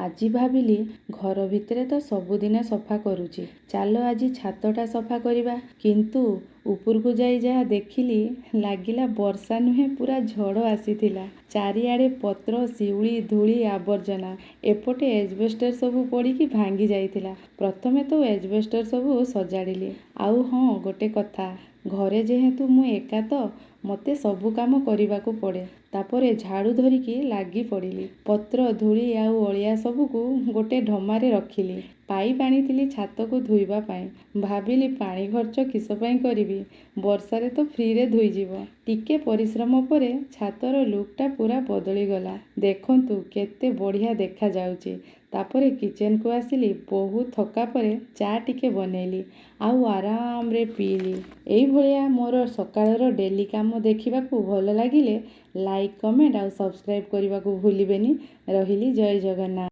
ଆଜି ଭାବିଲି ଘର ଭିତରେ ତ ସବୁଦିନେ ସଫା କରୁଛି, ଚାଲ ଆଜି ଛାତଟା ସଫା କରିବା। କିନ୍ତୁ ଉପରକୁ ଯାଇ ଯାହା ଦେଖିଲି, ଲାଗିଲା ବର୍ଷା ନୁହେଁ ପୁରା ଝଡ଼ ଆସିଥିଲା। ଚାରିଆଡ଼େ ପତ୍ର, ଶିଉଳି, ଧୂଳି, ଆବର୍ଜନା। ଏପଟେ ଏଜବେଷ୍ଟର ସବୁ ପଡ଼ିକି ଭାଙ୍ଗି ଯାଇଥିଲା। ପ୍ରଥମେ ତ ଏଜବେଷ୍ଟର ସବୁ ସଜାଡ଼ିଲି। ଆଉ ହଁ, ଗୋଟେ କଥା, ଘରେ ଯେହେତୁ ମୁଁ ଏକା ତ ମୋତେ ସବୁ କାମ କରିବାକୁ ପଡ଼େ। ତାପରେ ଝାଡ଼ୁ ଧରିକି ଲାଗି ପଡ଼ିଲି। ପତ୍ର, ଧୂଳି ଆଉ ଅଳିଆ ସବୁକୁ ଗୋଟେ ଢମାରେ ରଖିଲି। ପାଇପ୍ ଆଣିଥିଲି ଛାତକୁ ଧୋଇବା ପାଇଁ। ଭାବିଲି ପାଣି ଖର୍ଚ୍ଚ କିସ ପାଇଁ କରିବି, ବର୍ଷାରେ ତ ଫ୍ରିରେ ଧୋଇଯିବ। ଟିକେ ପରିଶ୍ରମ ପରେ ଛାତର ଲୁକ୍ଟା ପୁରା ବଦଳିଗଲା। ଦେଖନ୍ତୁ କେତେ ବଢ଼ିଆ ଦେଖାଯାଉଛି। ତାପରେ କିଚେନକୁ ଆସିଲି। ବହୁତ ଥକା ପରେ ଚା ଟିକେ ବନେଇଲି ଆଉ ଆରାମରେ ପିଇଲି। ଏଇଭଳିଆ ମୋର ସକାଳର ଡେଲି କାମ ଦେଖିବାକୁ ଭଲ ଲାଗିଲେ ଲାଇକ୍, କମେଣ୍ଟ ଆଉ ସବସ୍କ୍ରାଇବ୍ କରିବାକୁ ଭୁଲିବେନି। ରହିଲି, ଜୟ ଜଗନ୍ନାଥ।